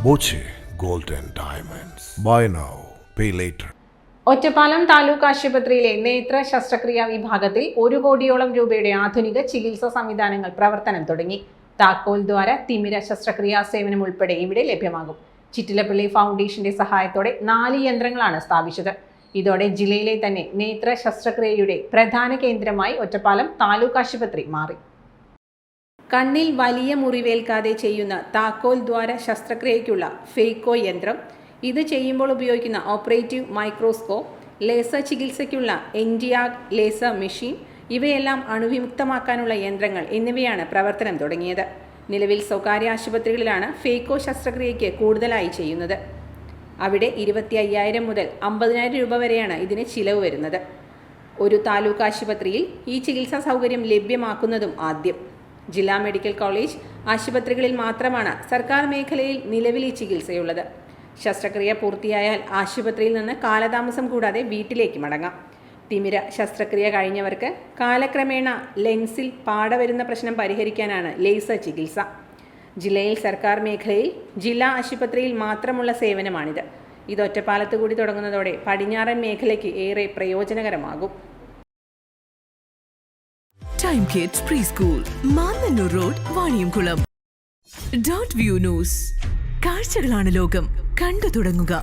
Boche gold and diamonds. Buy now, pay later. Ottapalam taluk ആശുപത്രിയിലെ നേത്ര ശസ്ത്രക്രിയാ വിഭാഗത്തിൽ 1 കോടിയോളം രൂപയുടെ ആധുനിക ചികിത്സാ സംവിധാനങ്ങൾ പ്രവർത്തനം തുടങ്ങി. താക്കോൽ ദ്വാര തിമിര ശസ്ത്രക്രിയാ സേവനം ഉൾപ്പെടെ ഇവിടെ ലഭ്യമാകും. ചിറ്റിലപ്പള്ളി ഫൗണ്ടേഷന്റെ സഹായത്തോടെ 4 യന്ത്രങ്ങളാണ് സ്ഥാപിച്ചത്. ഇതോടെ ജില്ലയിലെ തന്നെ നേത്ര ശസ്ത്രക്രിയയുടെ പ്രധാന കേന്ദ്രമായി ഒറ്റപ്പാലം താലൂക്ക് ആശുപത്രി മാറി. കണ്ണിൽ വലിയ മുറിവേൽക്കാതെ ചെയ്യുന്ന താക്കോൽ ദ്വാര ശസ്ത്രക്രിയയ്ക്കുള്ള ഫേക്കോ യന്ത്രം, ഇത് ചെയ്യുമ്പോൾ ഉപയോഗിക്കുന്ന ഓപ്പറേറ്റീവ് മൈക്രോസ്കോപ്പ്, ലേസർ ചികിത്സയ്ക്കുള്ള എൻഡിയാഗ് ലേസർ മെഷീൻ, ഇവയെല്ലാം അണുവിമുക്തമാക്കാനുള്ള യന്ത്രങ്ങൾ എന്നിവയാണ് പ്രവർത്തനം തുടങ്ങിയത്. നിലവിൽ സ്വകാര്യ ആശുപത്രികളിലാണ് ഫേക്കോ ശസ്ത്രക്രിയയ്ക്ക് കൂടുതലായി ചെയ്യുന്നത്. അവിടെ 25,000 മുതൽ 50,000 രൂപ വരെയാണ് ഇതിന് ചിലവ് വരുന്നത്. ഒരു താലൂക്ക് ആശുപത്രിയിൽ ഈ ചികിത്സാ സൗകര്യം ലഭ്യമാക്കുന്നതും ആദ്യം. ജില്ലാ മെഡിക്കൽ കോളേജ് ആശുപത്രികളിൽ മാത്രമാണ് സർക്കാർ മേഖലയിൽ നിലവിൽ ഈ ചികിത്സയുള്ളത്. ശസ്ത്രക്രിയ പൂർത്തിയായാൽ ആശുപത്രിയിൽ നിന്ന് കാലതാമസം കൂടാതെ വീട്ടിലേക്ക് മടങ്ങാം. തിമിര ശസ്ത്രക്രിയ കഴിഞ്ഞവർക്ക് കാലക്രമേണ ലെൻസിൽ പാട വരുന്ന പ്രശ്നം പരിഹരിക്കാനാണ് ലേസർ ചികിത്സ. ജില്ലയിൽ സർക്കാർ മേഖലയിൽ ജില്ലാ ആശുപത്രിയിൽ മാത്രമുള്ള സേവനമാണിത്. ഇത് ഒറ്റപ്പാലത്ത് കൂടി തുടങ്ങുന്നതോടെ പടിഞ്ഞാറൻ മേഖലയ്ക്ക് ഏറെ പ്രയോജനകരമാകും. Time kids pre school, Mannannur road, Vaniyamkulam. Dot view news. കാഴ്ചകളാണ് ലോകം, കണ്ടു തുടങ്ങുക.